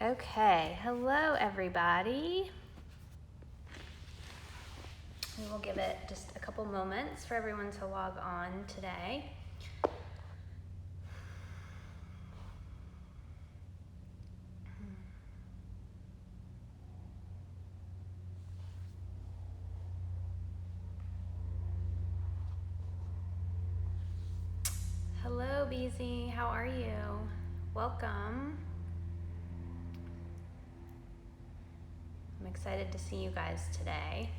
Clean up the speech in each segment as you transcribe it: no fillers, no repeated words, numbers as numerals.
Okay, hello everybody. We will give it just a couple moments for everyone to log on today. Hello Beezy, how are you? Welcome. I'm excited to see you guys today.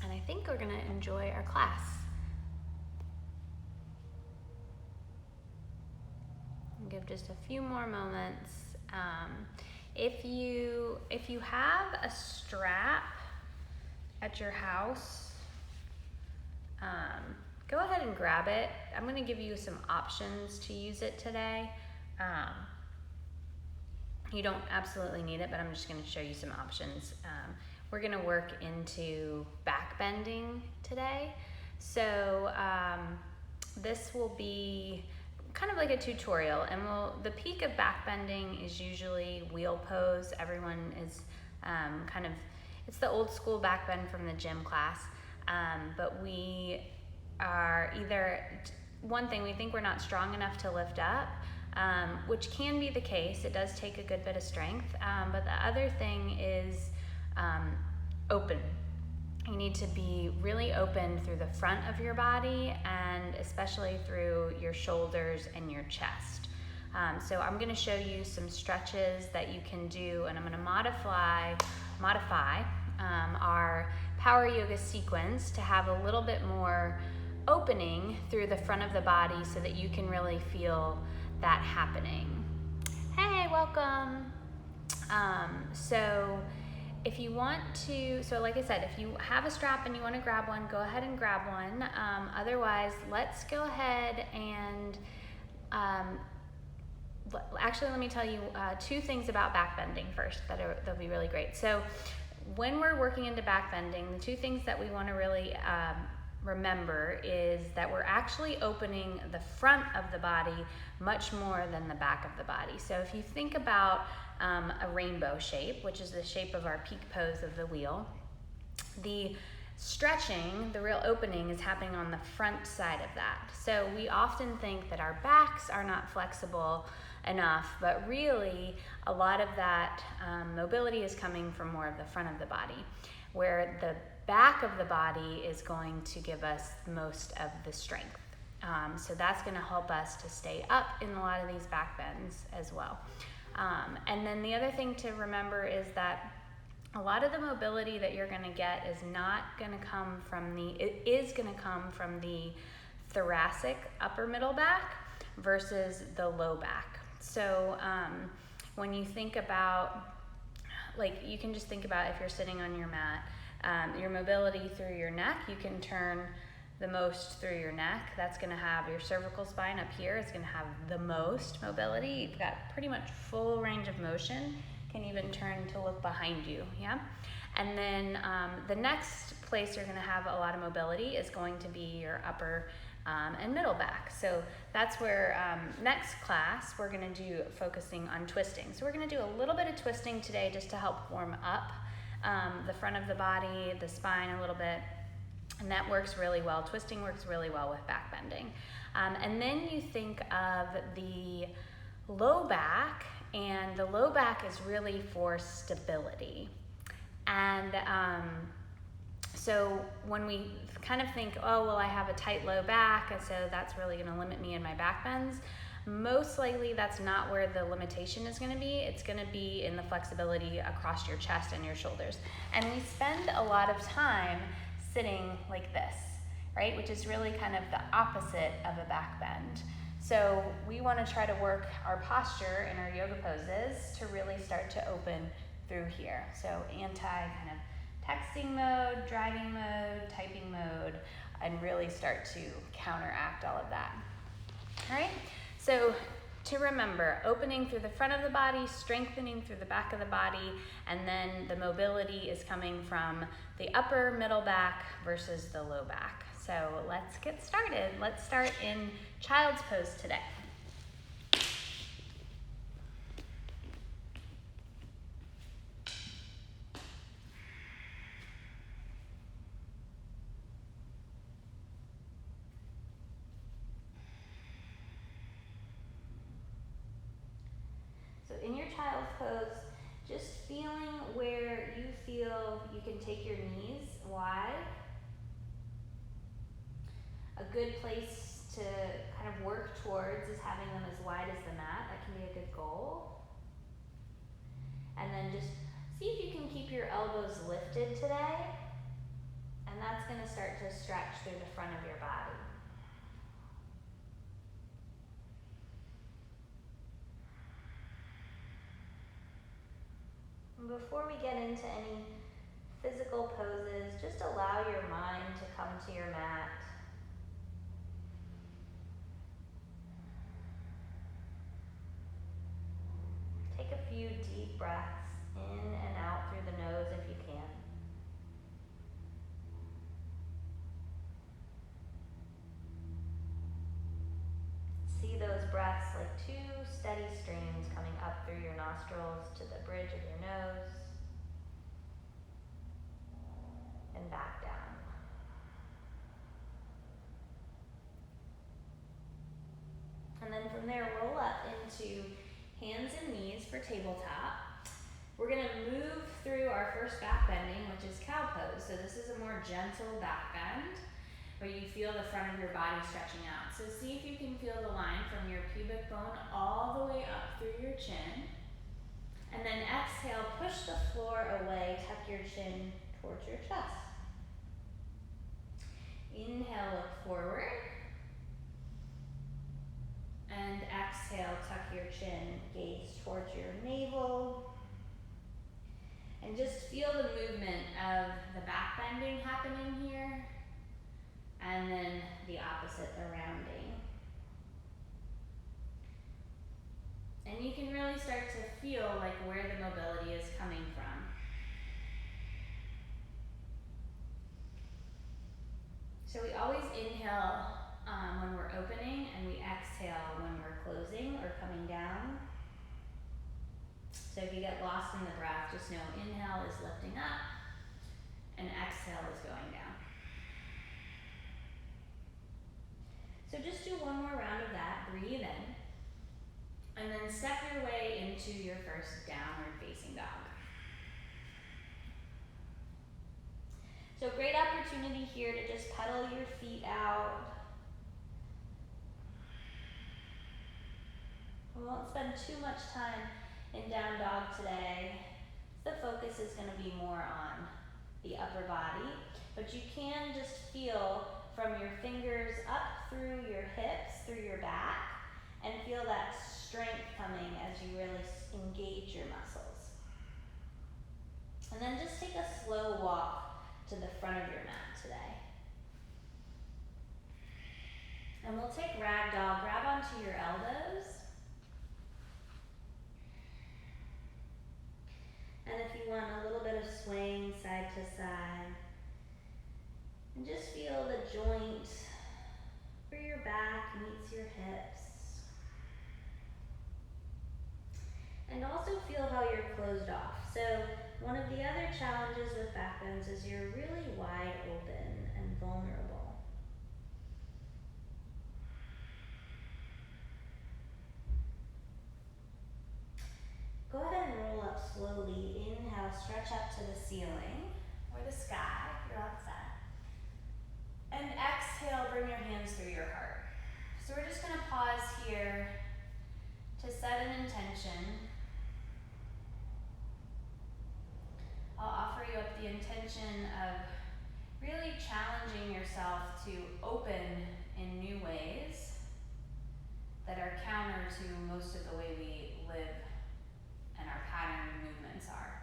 And I think we're gonna enjoy our class. I'll give just a few more moments. If you have a strap at your house, go ahead and grab it. I'm gonna give you some options to use it today. You don't absolutely need it, but I'm just gonna show you some options. We're gonna work into backbending today. So this will be kind of like a tutorial, and the peak of backbending is usually wheel pose. Everyone is it's the old school backbend from the gym class, but we are one thing, we think we're not strong enough to lift up, which can be the case. It does take a good bit of strength, but the other thing is open. You need to be really open through the front of your body and especially through your shoulders and your chest. So I'm going to show you some stretches that you can do, and I'm going to modify our power yoga sequence to have a little bit more opening through the front of the body so that you can really feel that happening. Hey, welcome. So if you want to, like I said, if you have a strap and you want to grab one, go ahead and grab one. Otherwise, let's go ahead and actually, let me tell you two things about backbending first that'll be really great. So when we're working into backbending, the two things that we want to really remember is that we're actually opening the front of the body much more than the back of the body. So if you think about a rainbow shape, which is the shape of our peak pose of the wheel, the stretching, the real opening, is happening on the front side of that. So we often think that our backs are not flexible enough, but really a lot of that mobility is coming from more of the front of the body, where the back of the body is going to give us most of the strength. So that's going to help us to stay up in a lot of these back bends as well. And then the other thing to remember is that a lot of the mobility that you're going to get is going to come from the thoracic upper middle back versus the low back. So when you think about, you can just think about if you're sitting on your mat, your mobility through your neck, you can turn the most through your neck. That's going to have your cervical spine up here. It's going to have the most mobility. You've got pretty much full range of motion. Can even turn to look behind you, yeah? And then the next place you're going to have a lot of mobility is going to be your upper and middle back. So that's where next class we're going to do focusing on twisting. So we're going to do a little bit of twisting today just to help warm up the front of the body, the spine a little bit. And that works really well. Twisting works really well with backbending. And then you think of the low back, and the low back is really for stability. And so when we kind of think, oh, well, I have a tight low back, and so that's really going to limit me in my back bends, most likely that's not where the limitation is going to be. It's going to be in the flexibility across your chest and your shoulders. And we spend a lot of time sitting like this, right? Which is really kind of the opposite of a back bend. So we want to try to work our posture in our yoga poses to really start to open through here. So kind of texting mode, driving mode, typing mode, and really start to counteract all of that. All right? So to remember, opening through the front of the body, strengthening through the back of the body, and then the mobility is coming from the upper middle back versus the low back. So let's get started. Let's start in child's pose today. pose, just feeling where you feel you can take your knees wide. A good place to kind of work towards is having them as wide as the mat. That can be a good goal. And then just see if you can keep your elbows lifted today. And that's going to start to stretch through the front of your body. And before we get into any physical poses, just allow your mind to come to your mat. Take a few deep breaths in and out through the nose if you can. See those breaths like two steady streams coming up through your nostrils to the bridge of your nose and back down. And then from there, roll up into hands and knees for tabletop. We're going to move through our first back bending, which is cow pose. So this is a more gentle back bend where you feel the front of your body stretching out. So see if you can feel the line from your pubic bone all the way up through your chin. And then exhale, push the floor away, tuck your chin towards your chest. Inhale, look forward. And exhale, tuck your chin, gaze towards your navel. And just feel the movement of the back bending happening here. And then the opposite, the rounding. And you can really start to feel like where the mobility is coming from. So we always inhale when we're opening, and we exhale when we're closing or coming down. So if you get lost in the breath, just know inhale is lifting up and exhale is going down. So just do one more round of that, breathe in, and then step your way into your first downward facing dog. So great opportunity here to just pedal your feet out. We won't spend too much time in down dog today. The focus is going to be more on the upper body, but you can just feel from your fingers up through your hips, through your back, and feel that strength coming as you really engage your muscles. And then just take a slow walk to the front of your mat today. And we'll take ragdoll, grab onto your elbows. And if you want a little bit of swaying side to side, and just feel the joint where your back meets your hips. And also feel how you're closed off. So one of the other challenges with back bends is you're really wide open and vulnerable. Go ahead and roll up slowly. Inhale, stretch up to the ceiling or the sky if you're outside. And exhale, bring your hands through your heart. So we're just going to pause here to set an intention. I'll offer you up the intention of really challenging yourself to open in new ways that are counter to most of the way we live and our pattern movements are.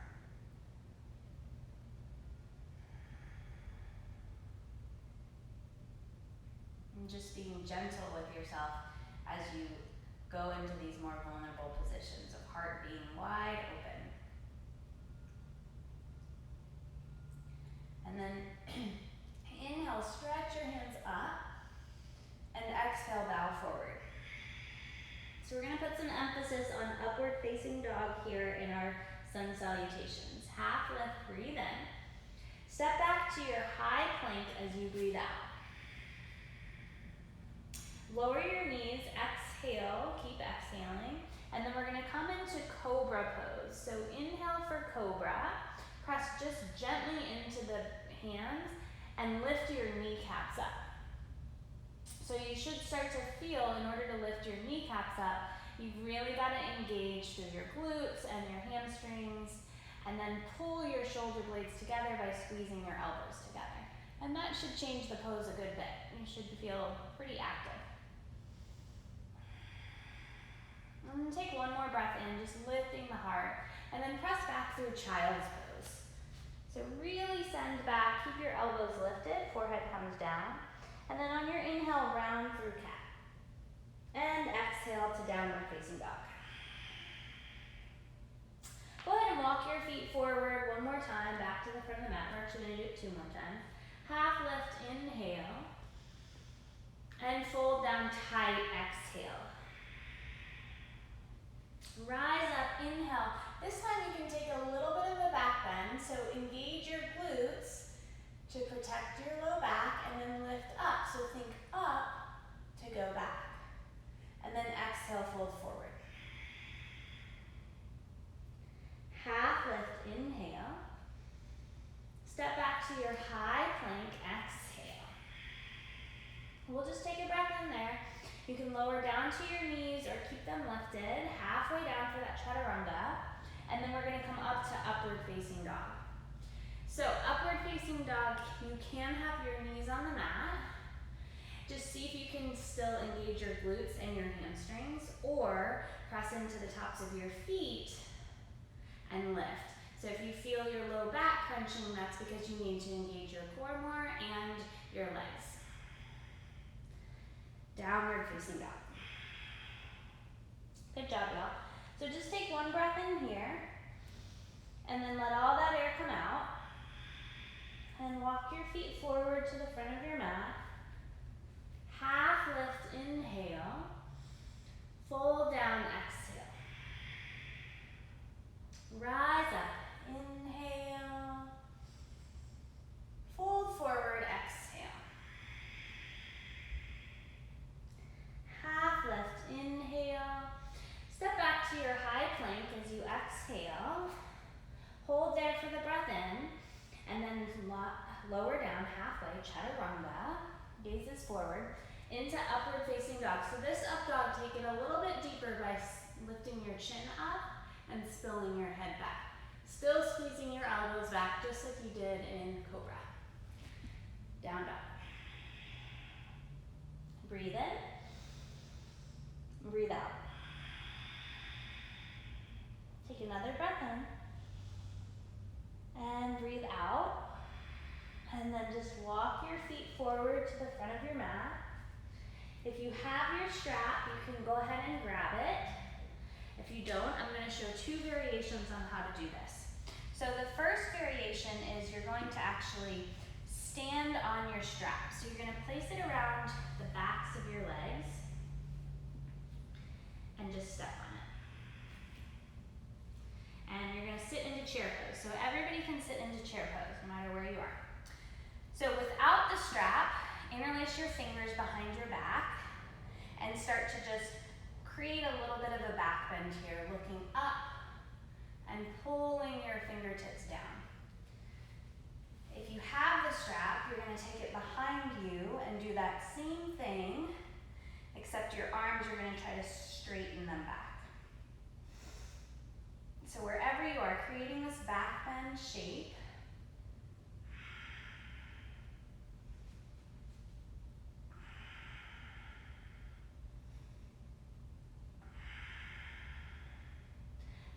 And just being gentle with yourself as you go into these more vulnerable positions of heart being wide open. And then inhale, stretch your hands up, and exhale, bow forward. So we're going to put some emphasis on upward facing dog here in our sun salutations. Half lift, breathe in. Step back to your high plank as you breathe out. Lower your knees, exhale, keep exhaling. And then we're gonna come into cobra pose. So inhale for cobra, press just gently into the hands and lift your kneecaps up. So you should start to feel, in order to lift your kneecaps up, you've really gotta engage through your glutes and your hamstrings, and then pull your shoulder blades together by squeezing your elbows together. And that should change the pose a good bit. You should feel pretty active. And then take one more breath in, just lifting the heart, and then press back through child's pose. So really send back, keep your elbows lifted, forehead comes down, and then on your inhale, round through cat. And exhale to downward facing dog. Go ahead and walk your feet forward one more time, back to the front of the mat. We're actually gonna do it 2 more times. Half lift, inhale, and fold down tight, exhale. Rise up, inhale. This time you can take a little bit of a back bend, so engage your glutes to protect your low back, and then lift up. So think up to go back. And then exhale, fold forward. Half lift, inhale. Step back to your high plank, exhale. We'll just take a breath in there. You can lower down to your knees or keep them lifted, halfway down for that chaturanga. And then we're gonna come up to upward facing dog. So upward facing dog, you can have your knees on the mat. Just see if you can still engage your glutes and your hamstrings, or press into the tops of your feet and lift. So if you feel your low back crunching, that's because you need to engage your core more and your legs. Downward facing dog. Good job, y'all. So just take one breath in here, and then let all that air come out. And walk your feet forward to the front of your mat. Half lift, inhale. Fold down, exhale. Rise up, inhale. Fold forward, exhale. Half lift, inhale. Step back to your high plank as you exhale. Hold there for the breath in, and then lower down halfway, chaturanga, gazes forward, into upward facing dog. So this up dog, take it a little bit deeper by lifting your chin up and spilling your head back. Still squeezing your elbows back, just like you did in cobra. Down dog. Breathe in. Breathe out. Take another breath in. And breathe out. And then just walk your feet forward to the front of your mat. If you have your strap, you can go ahead and grab it. If you don't, I'm going to show 2 variations on how to do this. So the first variation is you're going to actually stand on your strap. So you're going to place it around the backs of your legs and just step on it. And you're going to sit into chair pose. So everybody can sit into chair pose, no matter where you are. So without the strap, interlace your fingers behind your back and start to just create a little bit of a back bend here, looking up and pulling your fingertips down. If you have the strap, you're going to take it behind you and do that same thing, except your arms, you're going to try to straighten them back. So wherever you are, creating this back bend shape.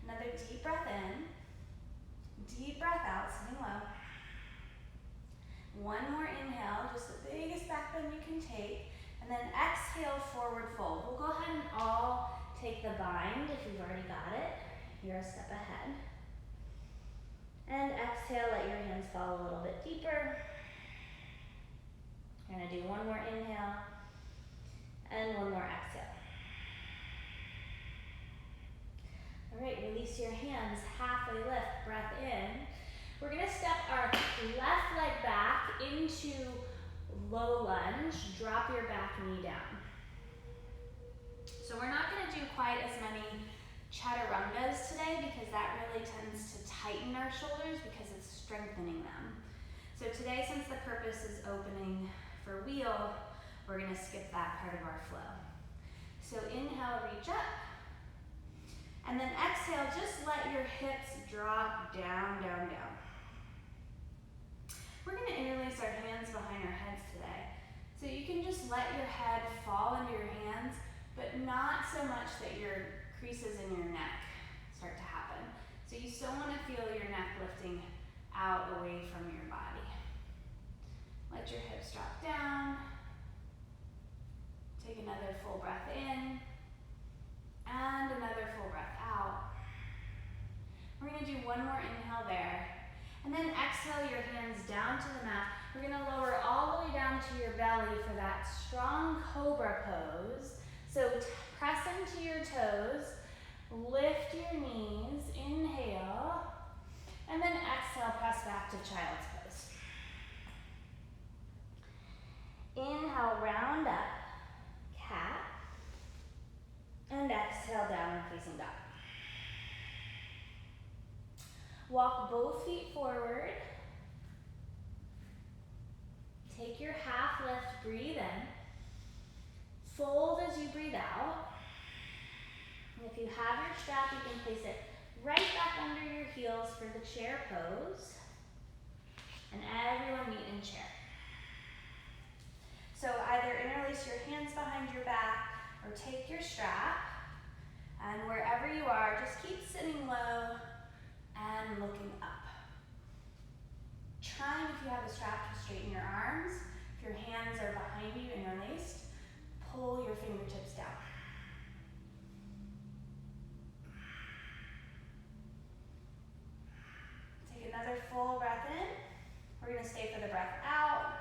Another deep breath in, deep breath out, sitting low. One more inhale, just the biggest back bend you can take, and then exhale, forward fold. We'll go ahead and all take the bind if you've already got it. You're a step ahead. And exhale, let your hands fall a little bit deeper. You're gonna do one more inhale, and one more exhale. All right, release your hands, halfway lift, breath in. We're gonna step our left leg back into low lunge, drop your back knee down. So we're not gonna do quite as many chaturangas today because that really tends to tighten our shoulders because it's strengthening them. So today, since the purpose is opening for wheel, we're gonna skip that part of our flow. So inhale, reach up. And then exhale, just let your hips drop down, down, down. We're gonna interlace our hands behind our heads today. So you can just let your head fall into your hands, but not so much that your creases in your neck start to happen. So you still wanna feel your neck lifting out away from your body. Let your hips drop down. Take another full breath in and another full breath out. We're gonna do one more inhale there. And then exhale your hands down to the mat. We're gonna lower all the way down to your belly for that strong cobra pose. So press into your toes, lift your knees, inhale, and then exhale, press back to child's pose. Inhale, round up, cat, and exhale, downward facing dog. Walk both feet forward. Take your half lift, breathe in. Fold as you breathe out. And if you have your strap, you can place it right back under your heels for the chair pose. And everyone meet in chair. So either interlace your hands behind your back or take your strap. And wherever you are, just keep sitting low and looking up. Trying, if you have a strap, to straighten your arms. If your hands are behind you interlaced, pull your fingertips down. Take another full breath in. We're gonna stay for the breath out.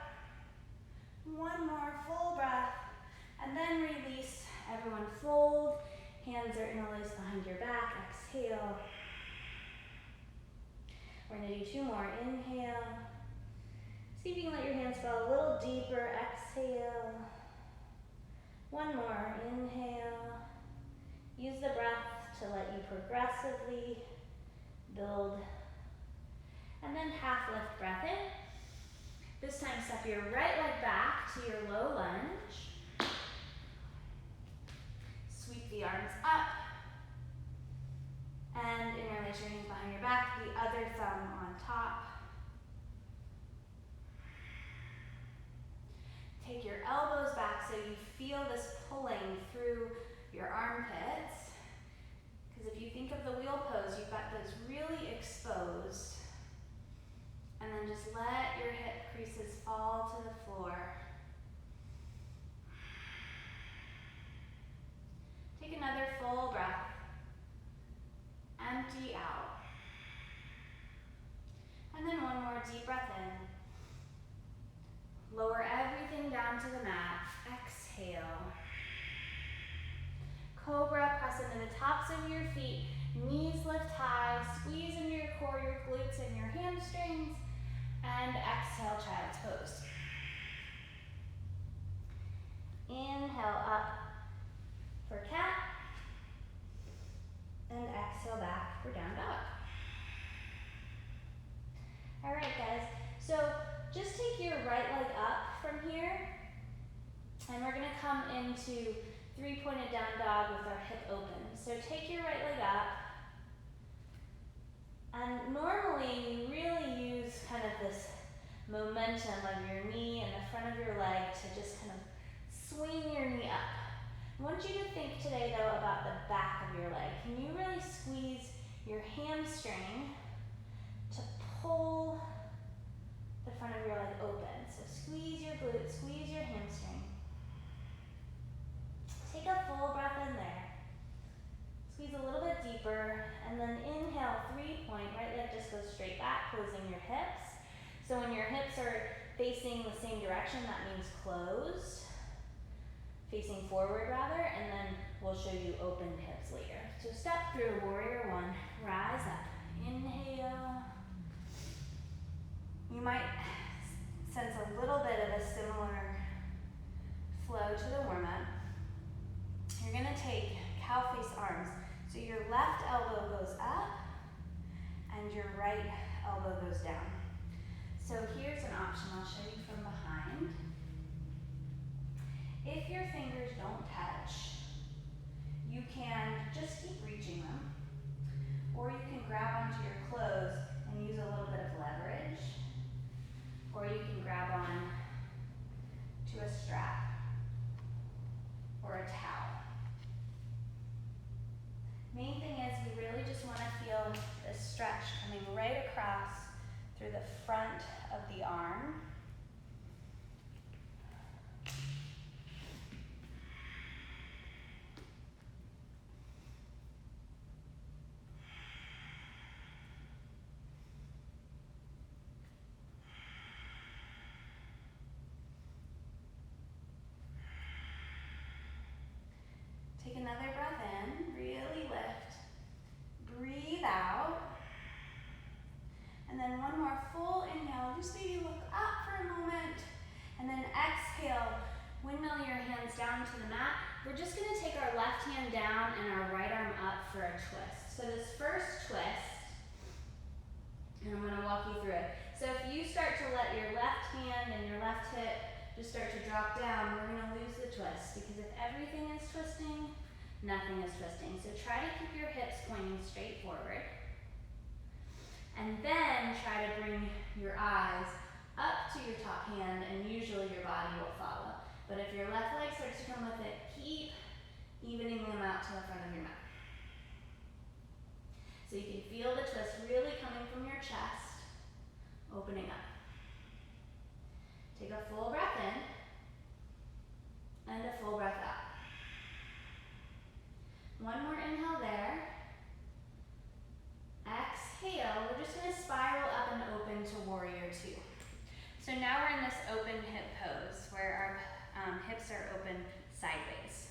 One more full breath, and then release. Everyone fold. Hands are interlaced behind your back. Exhale. We're gonna do two more. Inhale. See if you can let your hands fall a little deeper. Exhale. One more. Inhale. Use the breath to let you progressively build. And then half lift breath in. This time step your right leg back to your low lunge. Sweep the arms up. And interlace your hands behind your back, the other thumb on top. Take your elbows back so you feel this pulling through your armpits. Because if you think of the wheel pose, you've got those really exposed. And then just let your hip creases fall to the floor. Take another full breath. Empty out. And then one more deep breath in. Lower everything down to the mat. Exhale. Cobra, press into the tops of your feet. Knees lift high. Squeeze into your core, your glutes, and your hamstrings. And exhale, child's pose. Inhale up for cat. And exhale back for down dog. All right, guys. So just take your right leg up from here. And we're gonna come into three-pointed down dog with our hip open. So take your right leg up. And normally you really use kind of this momentum of your knee and the front of your leg to just kind of swing your knee up. I want you to think today though about the back of your leg. Can you really squeeze your hamstring to pull the front of your leg open? So squeeze your glute, squeeze your hamstring. Take a full breath in there. Squeeze a little bit deeper, and then inhale, 3-point, right leg just goes straight back, closing your hips. So when your hips are facing the same direction, that means closed. Facing forward rather, and then we'll show you open hips later. So step through warrior one, rise up, inhale. You might sense a little bit of a similar flow to the warm up. You're gonna take cow face arms. So your left elbow goes up and your right elbow goes down. So here's an option I'll show you from behind. If your fingers don't touch, you can just keep reaching them, or you can grab onto your clothes and use a little bit of leverage, or you can grab on to a strap or a towel. Main thing is we really just want to feel the stretch coming right across through the front of the arm. Take another breath in, really lift. Breathe out. And then one more full inhale, just maybe look up for a moment. And then exhale, windmill your hands down to the mat. We're just gonna take our left hand down and our right arm up for a twist. So this first twist, and I'm gonna walk you through it. So if you start to let your left hand and your left hip just start to drop down, we're gonna lose the twist, because if everything is twisting, nothing is twisting. So try to keep your hips pointing straight forward. And then try to bring your eyes up to your top hand, and usually your body will follow. But if your left leg starts to come with it, keep evening them out to the front of your mat. So you can feel the twist really coming from your chest, opening up. Take a full breath in and a full breath out. One more inhale there. Exhale, we're just gonna spiral up and open to warrior two. So now we're in this open hip pose where our hips are open sideways.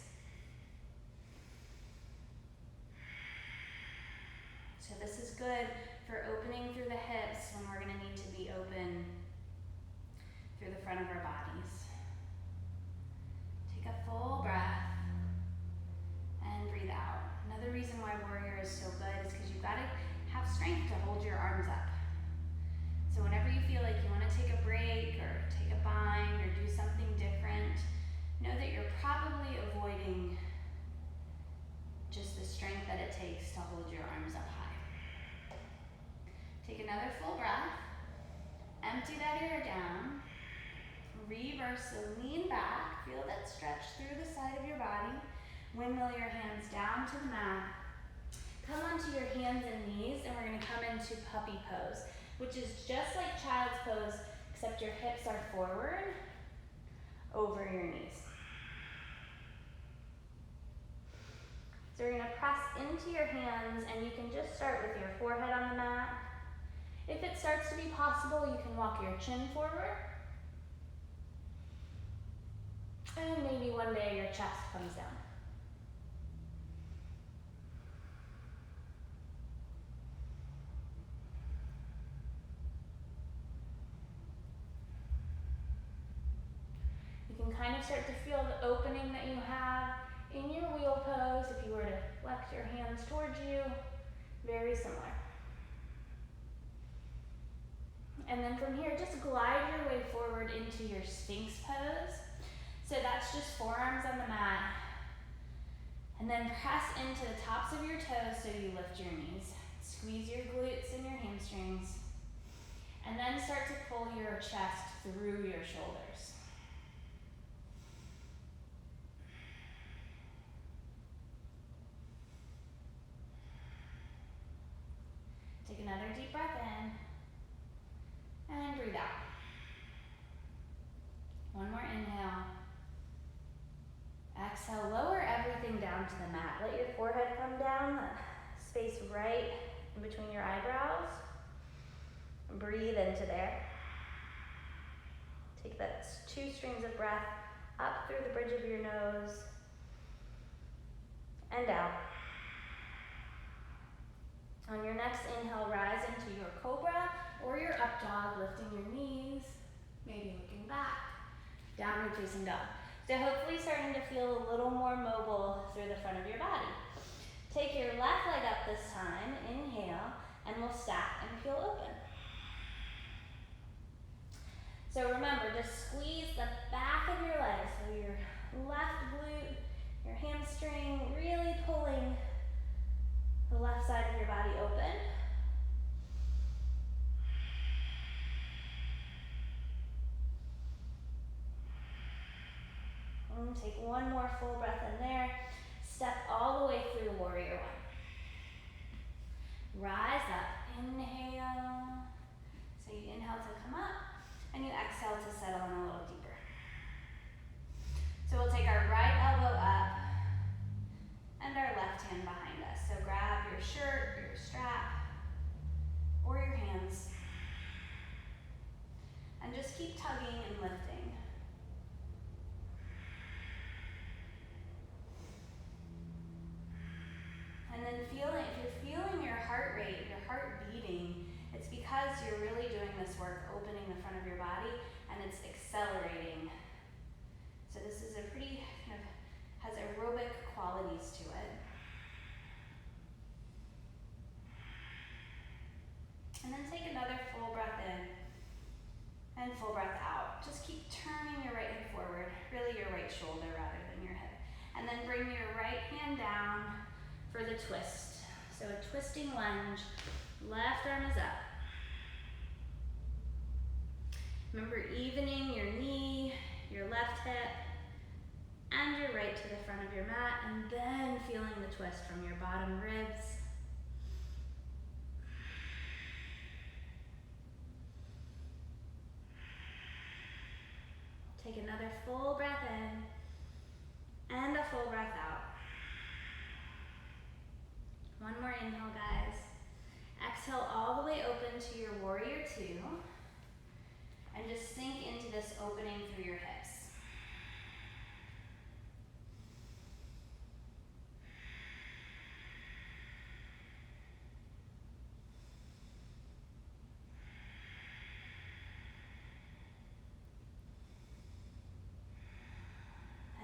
So this is good for opening through the hips when we're gonna need to be open through the front of our bodies. Take a full breath and breathe out. Another reason why warrior is so good is because you've got to have strength to hold your arms up. So whenever you feel like you want to take a break or take a bind or do something different, know that you're probably avoiding just the strength that it takes to hold your arms up high. Take another full breath. Empty that air down. Reverse, so lean back. Feel that stretch through the side of your body. Windmill your hands down to the mat. Come onto your hands and knees, and we're going to come into puppy pose, which is just like child's pose, except your hips are forward over your knees. So we're going to press into your hands, and you can just start with your forehead on the mat. If it starts to be possible, you can walk your chin forward. And maybe one day your chest comes down. You can kind of start to feel the opening that you have in your wheel pose if you were to flex your hands towards you. Very similar. And then from here, just glide your way forward into your Sphinx pose. So that's just forearms on the mat. And then press into the tops of your toes so you lift your knees. Squeeze your glutes and your hamstrings. And then start to pull your chest through your shoulders. Take another deep breath in and breathe out. One more inhale. Exhale, lower everything down to the mat. Let your forehead come down, space right in between your eyebrows. Breathe into there. Take that 2 streams of breath up through the bridge of your nose and out. On your next inhale, rise into your cobra or your up dog, lifting your knees, maybe looking back, downward facing dog. So hopefully starting to feel a little more mobile through the front of your body. Take your left leg up this time, inhale, and we'll stack and peel open. So remember, just squeeze the back of your leg, so your left glute, your hamstring, really pulling the left side of your body open. And take one more full breath in there. Step all the way through warrior one. Rise up, inhale. So you inhale to come up, and you exhale to settle in a little deeper. So we'll take our right elbow up and our left hand behind us. So grab your shirt, your strap, or your hands, and just keep tugging and lifting. And then if you're feeling your heart rate, your heart beating, it's because you're really doing this work, opening the front of your body, and it's accelerating. So this is a pretty kind of, has aerobic qualities to it. And then take another full breath in and full breath out. Just keep turning your right hip forward, really your right shoulder rather than your hip. And then bring your right hand down for the twist. So a twisting lunge, left arm is up. Remember evening your knee, your left hip, and your right to the front of your mat, and then feeling the twist from your bottom ribs. Take another full breath in and a full breath out. One more inhale, guys. Exhale all the way open to your warrior two. And just sink into this opening through your hips.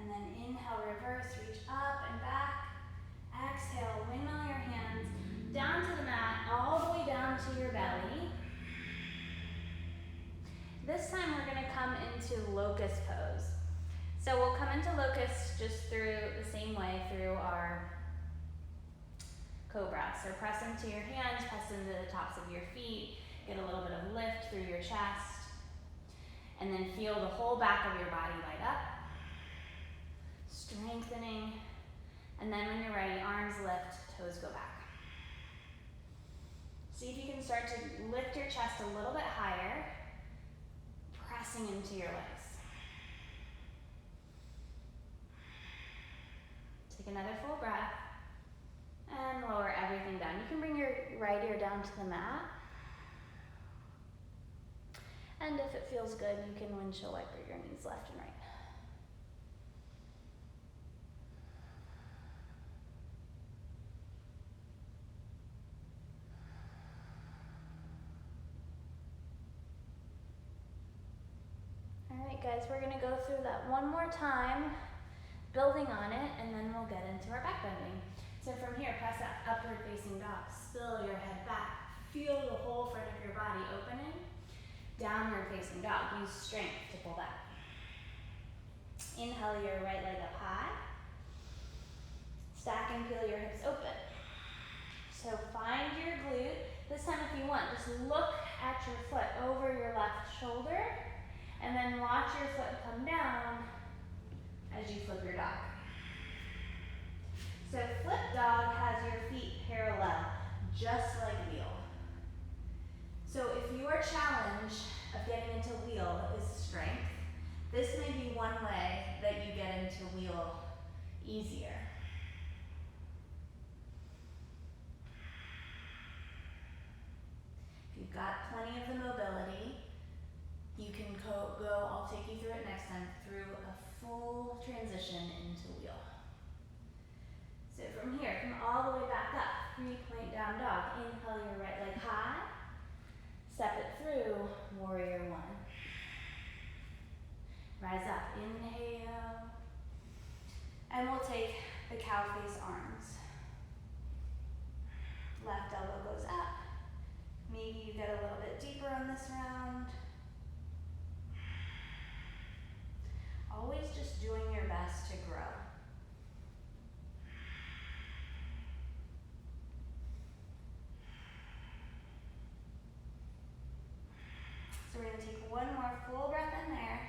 And then inhale, reverse, reach up and back. Exhale, windmill your hands down to the mat, all the way down to your belly. This time we're going to come into locust pose. So we'll come into locust just through the same way through our cobra. So press into your hands, press into the tops of your feet, get a little bit of lift through your chest, and then feel the whole back of your body light up, strengthening, and then when you're ready, arms lift, toes go back. See if you can start to lift your chest a little bit higher, pressing into your legs. Take another full breath and lower everything down. You can bring your right ear down to the mat. And if it feels good, you can windshield wiper your knees left and right. All right, guys, we're gonna go through that one more time, building on it, and then we'll get into our back bending. So from here, press that upward facing dog. Spill your head back. Feel the whole front of your body opening. Downward facing dog. Use strength to pull back. Inhale your right leg up high. Stack and peel your hips open. So find your glute. This time if you want, just look at your foot over your left shoulder, and then watch your foot come down as you flip your dog. So flip dog has your feet parallel, just like wheel. So if your challenge of getting into wheel is strength, this may be one way that you get into wheel easier. If you've got plenty of the mobility, you can go, I'll take you through it next time, through a full transition into wheel. So from here, come all the way back up, 3-point down dog. Inhale your right leg high, step it through, warrior one. Rise up, inhale, and we'll take the cow face arms. Left elbow goes up. Maybe you get a little bit deeper on this round. Always just doing your best to grow. So we're going to take one more full breath in there.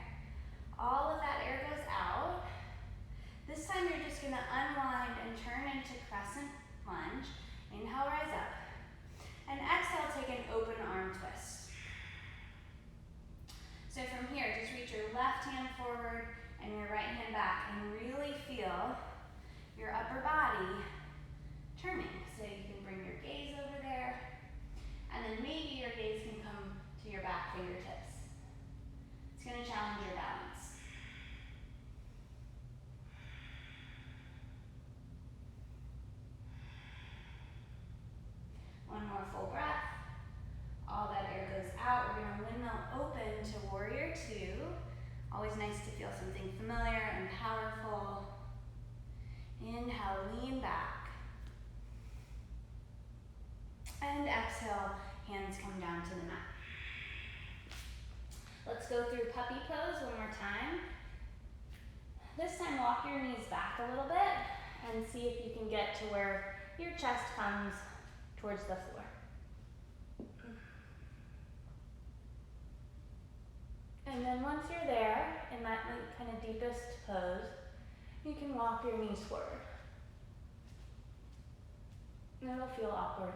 All of that air goes out. This time you're just going to unwind and turn into crescent lunge. Inhale, rise up. And exhale, take an open arm twist. So from here, just reach your left hand forward and your right hand back and really feel your upper body turning. So you can bring your gaze over there, and then maybe your gaze can come to your back fingertips. It's going to challenge your balance. One more full breath. All that air goes out. We're going to windmill open to warrior two. Always nice to feel something familiar and powerful. Inhale, lean back. And exhale, hands come down to the mat. Let's go through puppy pose one more time. This time, walk your knees back a little bit and see if you can get to where your chest comes towards the floor. And then once you're there, in that kind of deepest pose, you can walk your knees forward. And it'll feel awkward.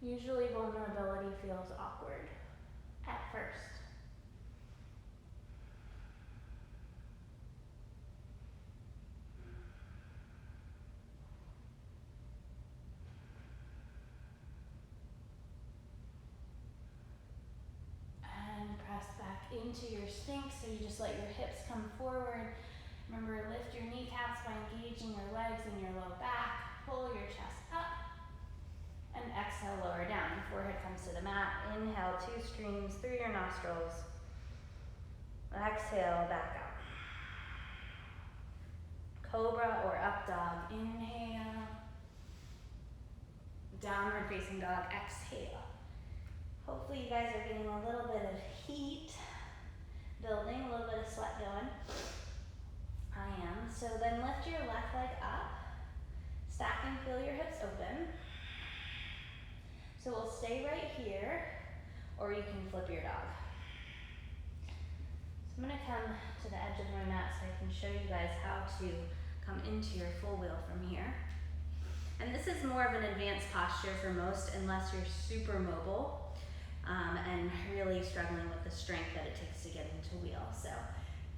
Usually vulnerability feels awkward at first. Into your sphinx, so you just let your hips come forward. Remember, lift your kneecaps by engaging your legs and your low back. Pull your chest up. And exhale, lower down. Forehead comes to the mat. Inhale, 2 streams through your nostrils. Exhale, back out. Cobra or up dog. Inhale. Downward facing dog. Exhale. Hopefully you guys are getting a little bit of heat building, a little bit of sweat going. I am. So then lift your left leg up. Stack and feel your hips open. So we'll stay right here, or you can flip your dog. So I'm going to come to the edge of my mat so I can show you guys how to come into your full wheel from here. And this is more of an advanced posture for most, unless you're super mobile. And really struggling with the strength that it takes to get into wheel. So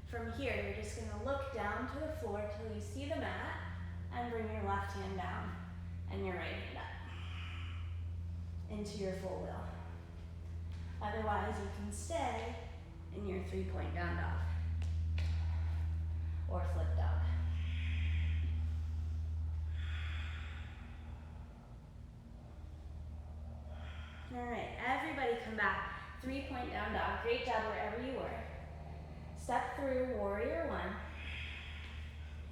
from here, you're just going to look down to the floor till you see the mat and bring your left hand down and your right hand up into your full wheel. Otherwise, you can stay in your 3-point down dog or flip dog. All right, everybody come back. 3-point down dog. Great job wherever you were. Step through warrior one.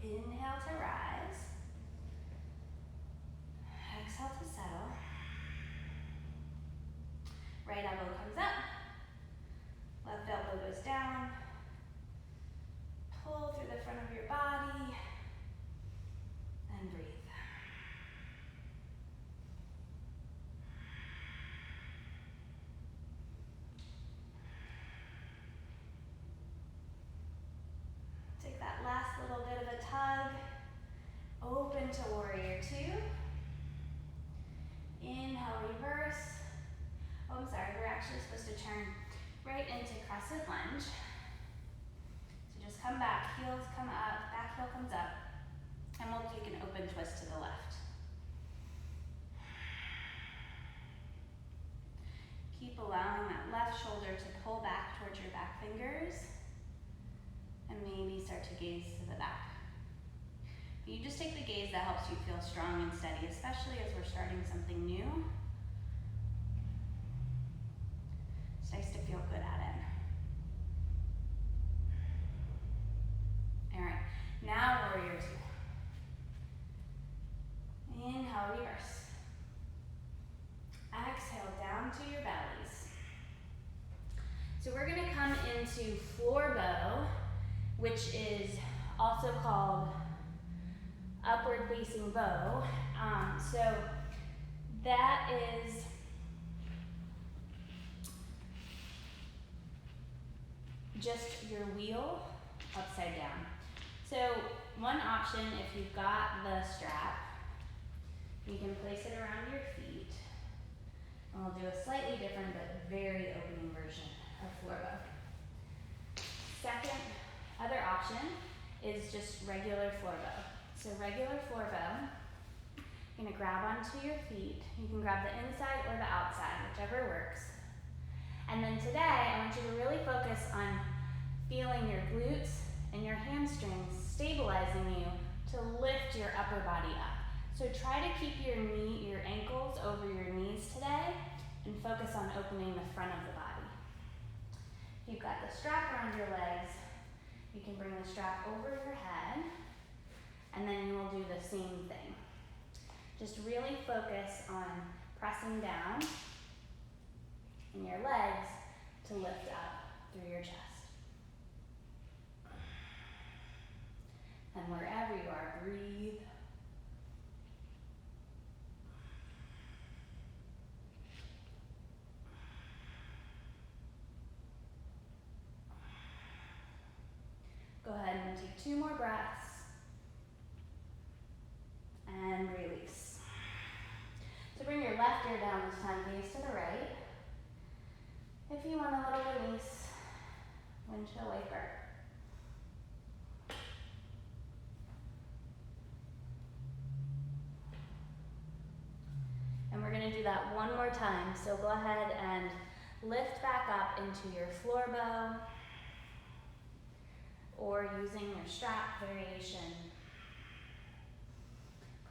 Inhale to rise. Exhale to settle. Right elbow comes up. Left elbow goes down. Pull through the front of your body. And breathe. Last little bit of a tug. Open to warrior two. Inhale, reverse. Oh, I'm sorry, we're actually supposed to turn right into crescent lunge. So just come back, heels come up, back heel comes up, and we'll take an open twist to the left. Keep allowing that left shoulder to pull back towards your back fingers. And maybe start to gaze to the back. You just take the gaze that helps you feel strong and steady, especially as we're starting something new. It's nice to feel good at it. to floor bow, which is also called upward facing bow. So that is just your wheel upside down. So one option, if you've got the strap, you can place it around your feet. And we'll do a slightly different but very opening version of floor bow. Second, other option is just regular floor bow. So regular floor bow, you're gonna grab onto your feet. You can grab the inside or the outside, whichever works. And then today, I want you to really focus on feeling your glutes and your hamstrings stabilizing you to lift your upper body up. So try to keep your ankles over your knees today and focus on opening the front of the body. If you've got the strap around your legs, you can bring the strap over your head, and then you will do the same thing. Just really focus on pressing down in your legs to lift up through your chest. And wherever you are, breathe. Go ahead and take 2 more breaths. And release. So bring your left ear down this time, gaze to the right. If you want a little release, windshield wiper. And we're going to do that one more time. So go ahead and lift back up into your floor bow, or using your strap variation.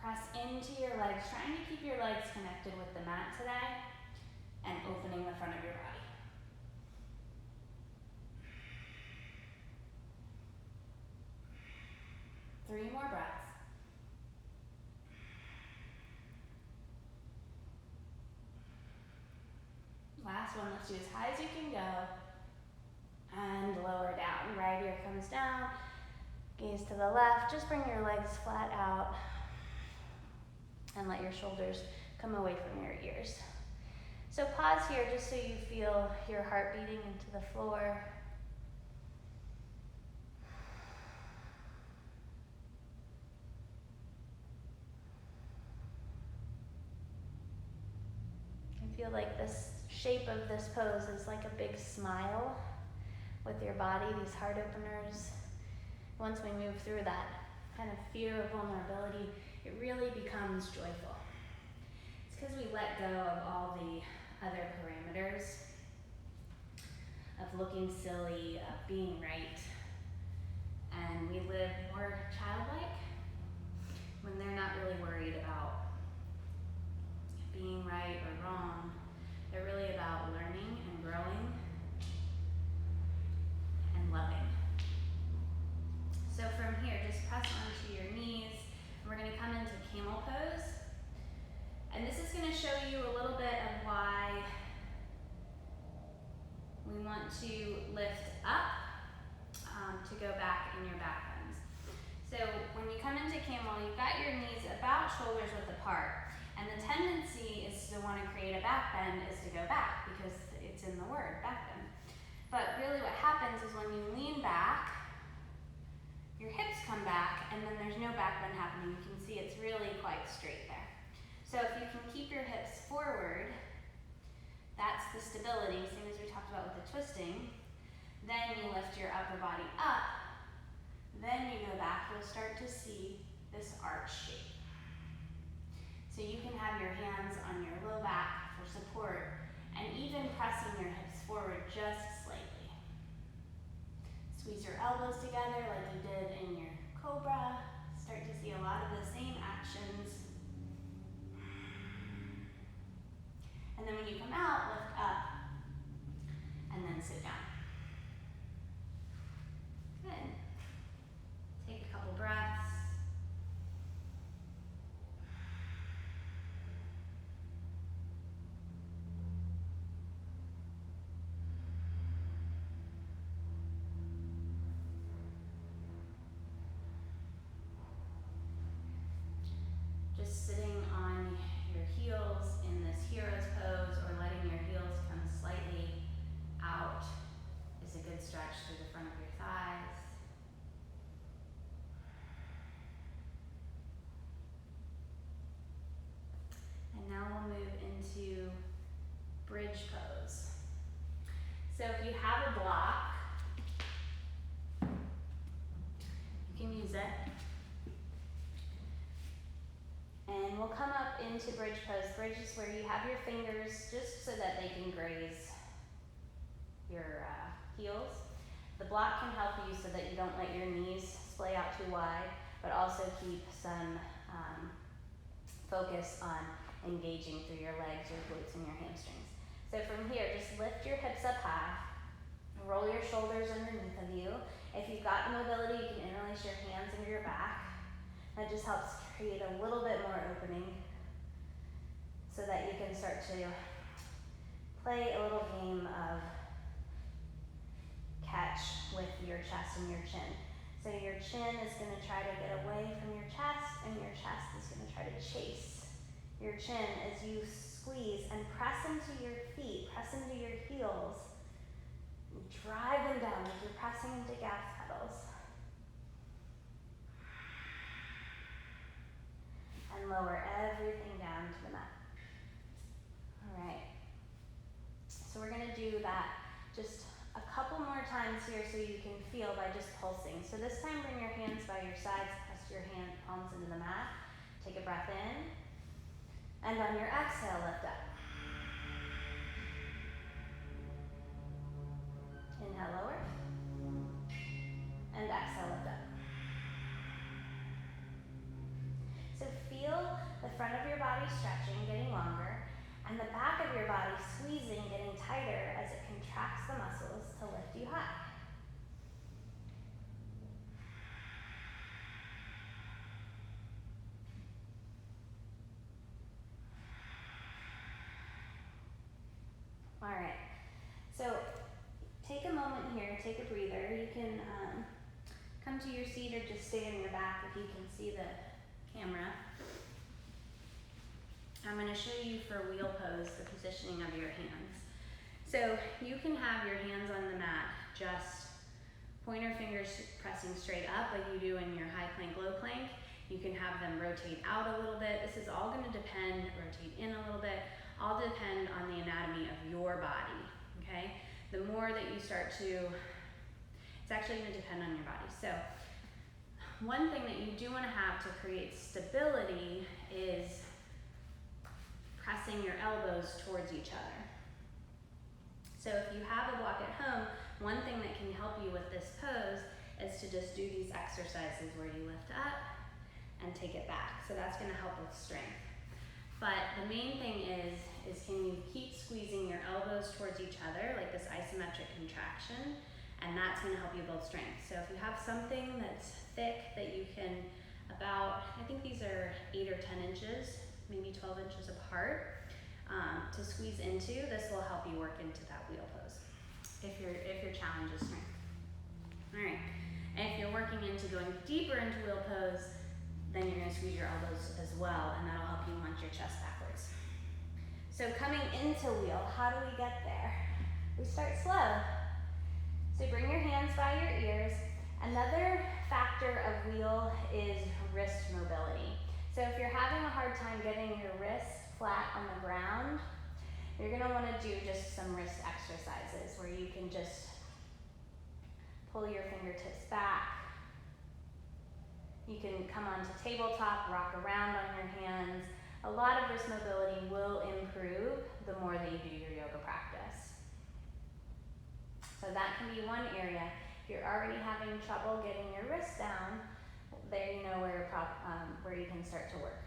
Press into your legs, trying to keep your legs connected with the mat today, and opening the front of your body. Three more breaths. Last one, let's do as high as you can go, and lower down. Right ear comes down, gaze to the left, just bring your legs flat out, and let your shoulders come away from your ears. So pause here just so you feel your heart beating into the floor. I feel like this shape of this pose is like a big smile with your body, these heart openers. Once we move through that kind of fear of vulnerability, it really becomes joyful. It's because we let go of all the other parameters of looking silly, of being right, and we live more childlike when they're not really worried about being right or wrong. They're really about learning and growing and loving. So from here, just press onto your knees. We're going to come into camel pose. And this is going to show you a little bit of why we want to lift up to go back in your back bends. So when you come into camel, you've got your knees about shoulders width apart. And the tendency is to want to create a back bend is to go back because it's in the word, back bend. But really what happens is when you lean back, your hips come back, and then there's no back bend happening. You can see it's really quite straight there. So if you can keep your hips forward, that's the stability, same as we talked about with the twisting. Then you lift your upper body up, then you go back, you'll start to see this arch shape. So you can have your hands on your low back for support, and even pressing your hips forward just slightly. Squeeze your elbows together like you did in your cobra. Start to see a lot of the same actions. And then when you come out, lift up, and then sit down. Good. Take a couple breaths. just sitting on your heels in this hero's pose or letting your heels come slightly out is a good stretch through the front of your thighs. And now we'll move into bridge pose. So if you have a block, you can use it. And we'll come up into bridge pose. Bridge is where you have your fingers just so that they can graze your heels. The block can help you so that you don't let your knees splay out too wide, but also keep some focus on engaging through your legs, your glutes, and your hamstrings. So from here, just lift your hips up high, roll your shoulders underneath of you. If you've got mobility, you can interlace your hands into your back. That just helps create a little bit more opening so that you can start to play a little game of catch with your chest and your chin. So your chin is going to try to get away from your chest, and your chest is going to try to chase your chin as you squeeze and press into your feet, press into your heels, and drive them down as you're pressing into gas pedals. And lower everything down to the mat. All right. So we're going to do that just a couple more times here so you can feel by just pulsing. So this time bring your hands by your sides, press your hand palms into the mat. Take a breath in. And on your exhale, lift up. Inhale, lower. And exhale, lift up. So feel the front of your body stretching, getting longer, and the back of your body squeezing, getting tighter as it contracts the muscles to lift you high. All right, so take a moment here, take a breather. You can come to your seat or just stay on your back if you can see the camera. I'm going to show you for wheel pose the positioning of your hands. So you can have your hands on the mat, just pointer fingers pressing straight up like you do in your high plank, low plank. You can have them rotate out a little bit. This is all going to depend, rotate in a little bit, all depend on the anatomy of your body, okay? The more that you start to, it's actually going to depend on your body. So one thing that you do want to have to create stability is pressing your elbows towards each other. So if you have a block at home, one thing that can help you with this pose is to just do these exercises where you lift up and take it back. So that's going to help with strength. But the main thing is can you keep squeezing your elbows towards each other, like this isometric contraction, and that's going to help you build strength. So if you have something that's thick that you can I think these are 8 or 10 inches, maybe 12 inches apart, to squeeze into, this will help you work into that wheel pose if your challenge is strength. All right, and if you're working into going deeper into wheel pose, then you're going to squeeze your elbows as well, and that'll help you launch your chest backwards. So coming into wheel, how do we get there? We start slow. So bring your hands by your ears. Another factor of wheel is wrist mobility. So if you're having a hard time getting your wrist flat on the ground, you're going to want to do just some wrist exercises where you can just pull your fingertips back. You can come onto tabletop, rock around on your hands. A lot of wrist mobility will improve the more that you do your yoga practice. So that can be one area. If you're already having trouble getting your wrists down, there you know where you can start to work.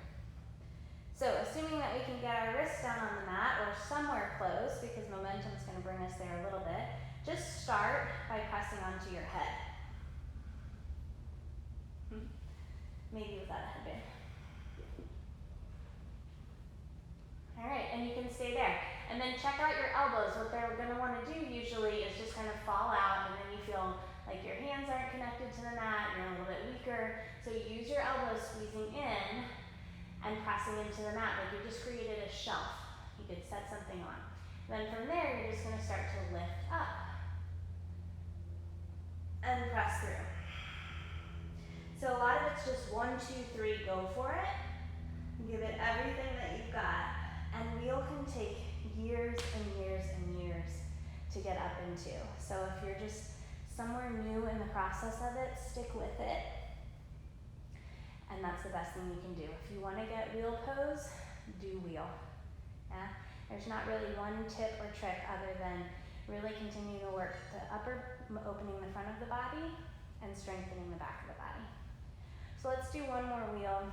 So assuming that we can get our wrists down on the mat or somewhere close, because momentum is going to bring us there a little bit, just start by pressing onto your head. Maybe without a headband. All right, and you can stay there. And then check out your elbows. What they're going to want to do usually is just kind of fall out, and then you feel like your hands aren't connected to the mat, you're a little bit weaker. So use your elbows squeezing in and press into the mat, like you just created a shelf. You could set something on. Then from there, you're just gonna start to lift up and press through. So a lot of it's just 1, 2, 3, go for it. Give it everything that you've got. And wheel can take years and years and years to get up into. So if you're just somewhere new in the process of it, stick with it. And that's the best thing you can do. If you want to get wheel pose, do wheel. Yeah? There's not really one tip or trick other than really continue to work the upper, opening the front of the body and strengthening the back of the body. So let's do one more wheel.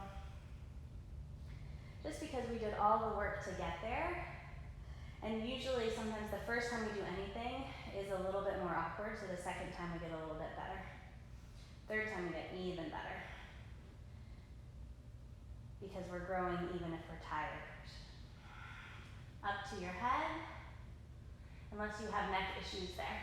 Just because we did all the work to get there, and usually sometimes the first time we do anything is a little bit more awkward, so the second time we get a little bit better. Third time we get even better. Because we're growing even if we're tired. Up to your head, unless you have neck issues there.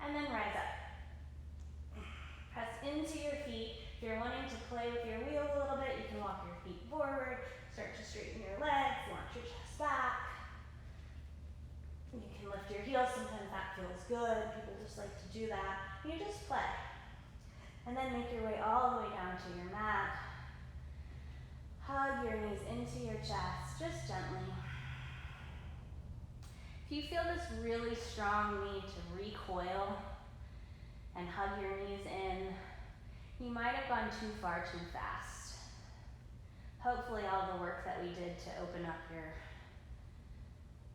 And then rise up. Press into your feet. If you're wanting to play with your wheels a little bit, you can walk your feet forward, start to straighten your legs, launch your chest back. You can lift your heels, sometimes that feels good. People just like to do that. You just play. And then make your way all the way down to your mat. Hug your knees into your chest, just gently. If you feel this really strong need to recoil and hug your knees in, you might have gone too far too fast. Hopefully all the work that we did to open up your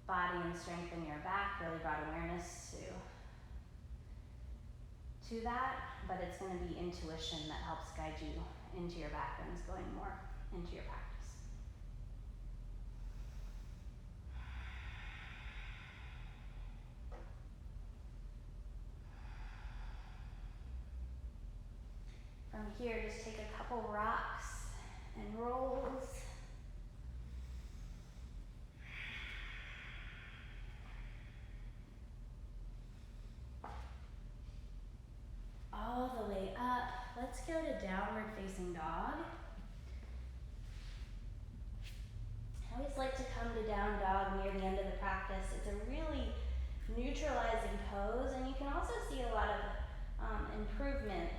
body and strengthen your back really brought awareness to that, but it's going to be intuition that helps guide you into your back bends, going more into your practice. From here, just take a couple rocks and rolls. All the way up. Let's go to downward facing dog. I always like to come to down dog near the end of the practice. It's a really neutralizing pose, and you can also see a lot of improvement.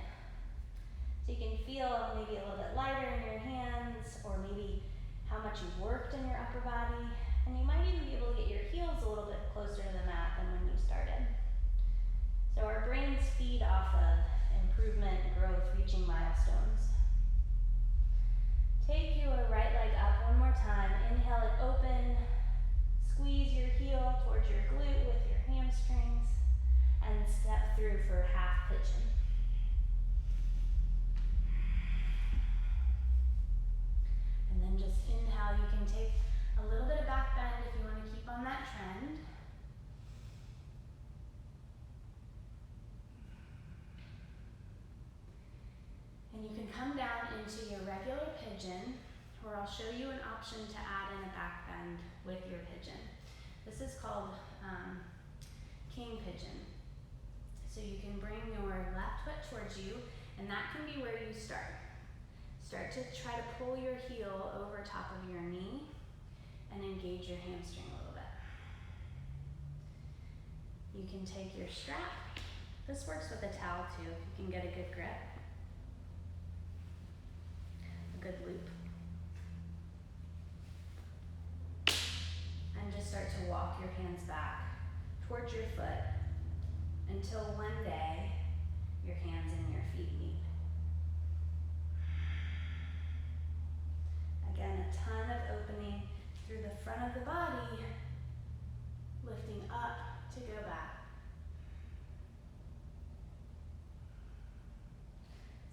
So you can feel maybe a little bit lighter in your hands, or maybe how much you've worked in your upper body, and you might even be able to get your heels a little bit closer to the mat than when you started. So our brains feed off of improvement, growth, reaching milestones. Take your right leg up one more time. Inhale it open. Squeeze your heel towards your glute with your hamstrings and step through for half pigeon. And then just inhale, you can take a little bit of back bend if you want to keep on that trend. And you can come down into your regular pigeon, or I'll show you an option to add in a back bend with your pigeon. This is called king pigeon. So you can bring your left foot towards you, and that can be where you start. Start to try to pull your heel over top of your knee and engage your hamstring a little bit. You can take your strap. This works with a towel too, if you can get a good grip. A good loop. And just start to walk your hands back towards your foot until one day your hands and your feet meet. Again, a ton of opening through the front of the body, lifting up to go back.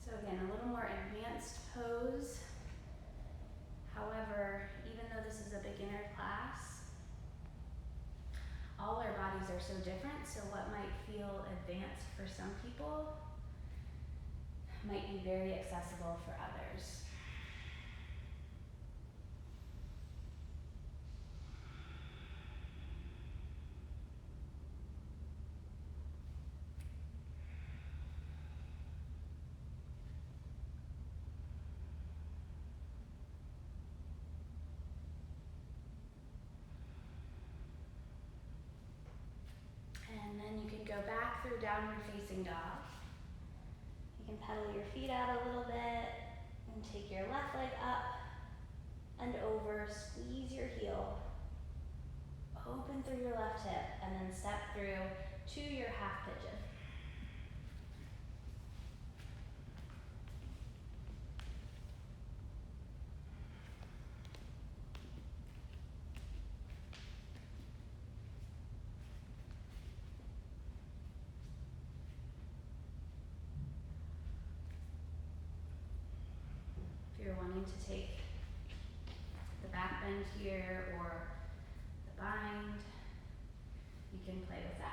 So again, a little more advanced pose. However, even though this is a beginner class, all our bodies are so different, so what might feel advanced for some people might be very accessible for others. go back through downward facing dog. You can pedal your feet out a little bit and take your left leg up and over, squeeze your heel, open through your left hip, and then step through to your half pigeon. If you're wanting to take the back bend here or the bind, you can play with that.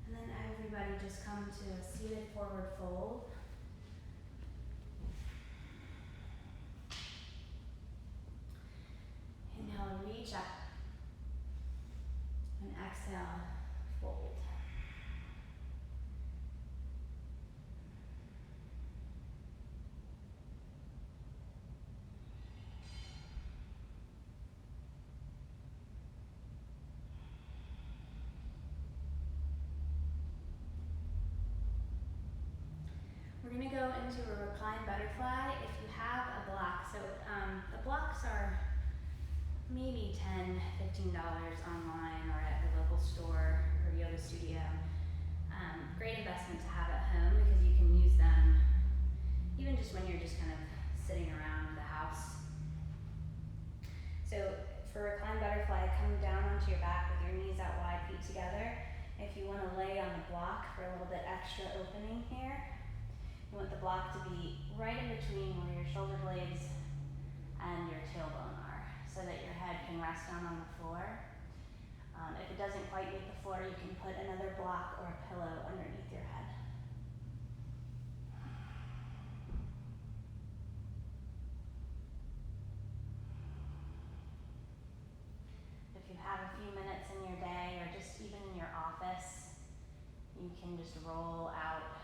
And then everybody just come to a seated forward fold. Inhale, reach up. And exhale, fold. We're going to go into a reclined butterfly if you have a block. So the blocks are maybe $10, $15 online or at the local store or yoga studio. Great investment to have at home because you can use them even just when you're just kind of sitting around the house. So for reclined butterfly, come down onto your back with your knees out wide, feet together. If you want to lay on the block for a little bit extra opening here, you want the block to be right in between where your shoulder blades and your tailbone are, so that your head can rest down on the floor. If it doesn't quite meet the floor, you can put another block or a pillow underneath your head. If you have a few minutes in your day, or just even in your office, you can just roll out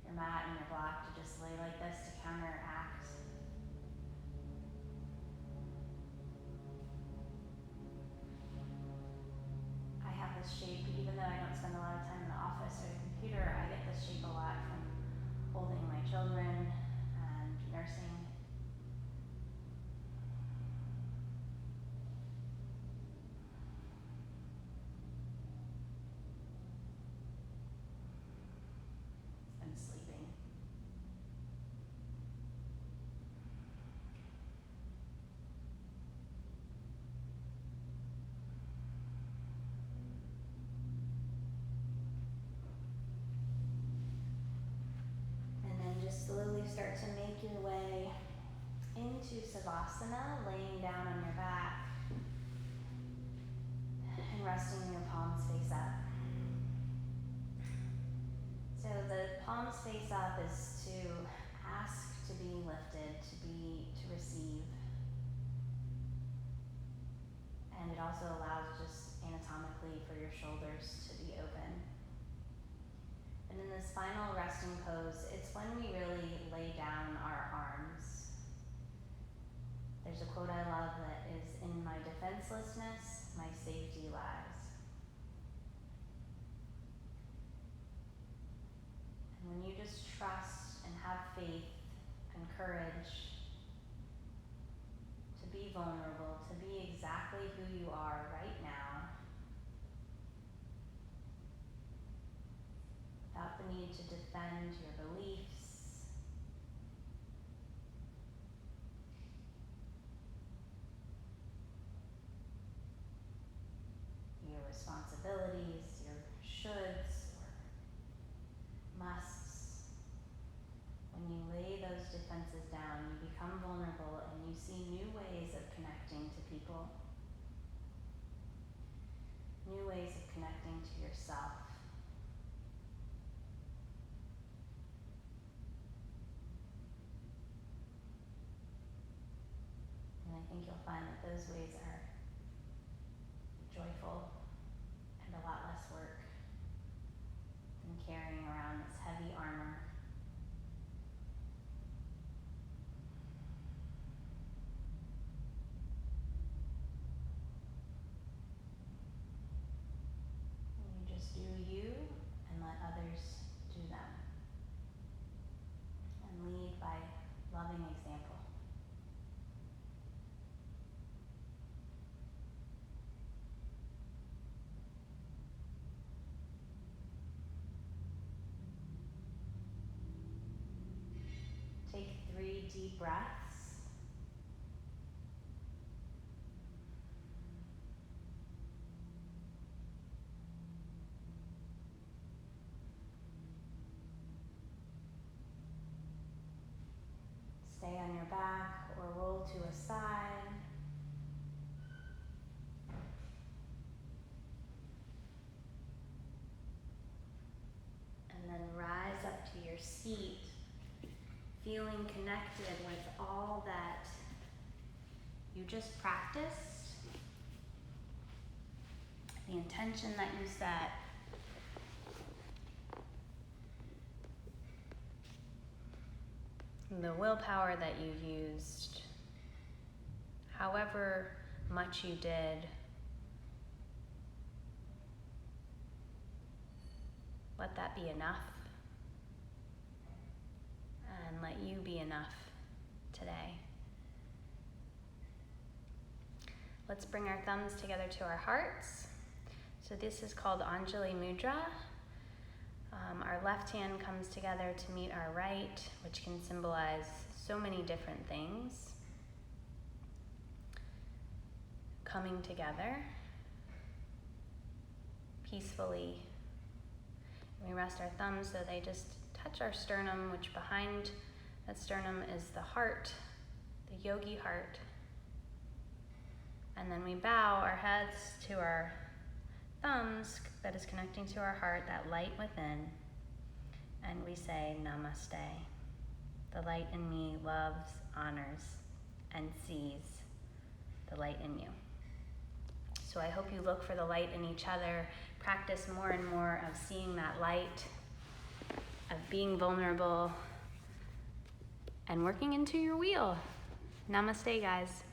your mat and your block to just lay like this to counteract. I have this shape, even though I don't spend a lot of time in the office or the computer, I get this shape a lot from holding my children and nursing. And sleeping. And then just slowly start to make your way into Savasana, laying down on your back and resting your palms face up. So the palms face up is to ask to be lifted, to receive. And it also allows just anatomically for your shoulders to be open. And in this final resting pose, it's when we really lay down our arms. There's a quote I love that is, "In my defenselessness, my safety lies." And when you just trust and have faith and courage to be vulnerable, to be exactly who you are right now, without the need to defend your beliefs, your responsibilities, your shoulds or musts. When you lay those defenses down, you become vulnerable and you see new ways of connecting to people. new ways of connecting to yourself. And I think you'll find that those ways are joyful and a lot less work than carrying around this heavy armor. And you just do you and let others do them. And lead by loving example. Take 3 deep breaths. Stay on your back or roll to a side. And then rise up to your seat, feeling connected with all that you just practiced, the intention that you set, the willpower that you used, however much you did. Let that be enough, and let you be enough today. Let's bring our thumbs together to our hearts. So this is called Anjali Mudra. Our left hand comes together to meet our right, which can symbolize so many different things. Coming together peacefully. We rest our thumbs so they just touch our sternum, which behind that sternum is the heart, the yogi heart. And then we bow our heads to our thumbs that is connecting to our heart, that light within. And we say namaste. The light in me loves, honors, and sees the light in you. So I hope you look for the light in each other. Practice more and more of seeing that light, of being vulnerable, and working into your wheel. Namaste, guys.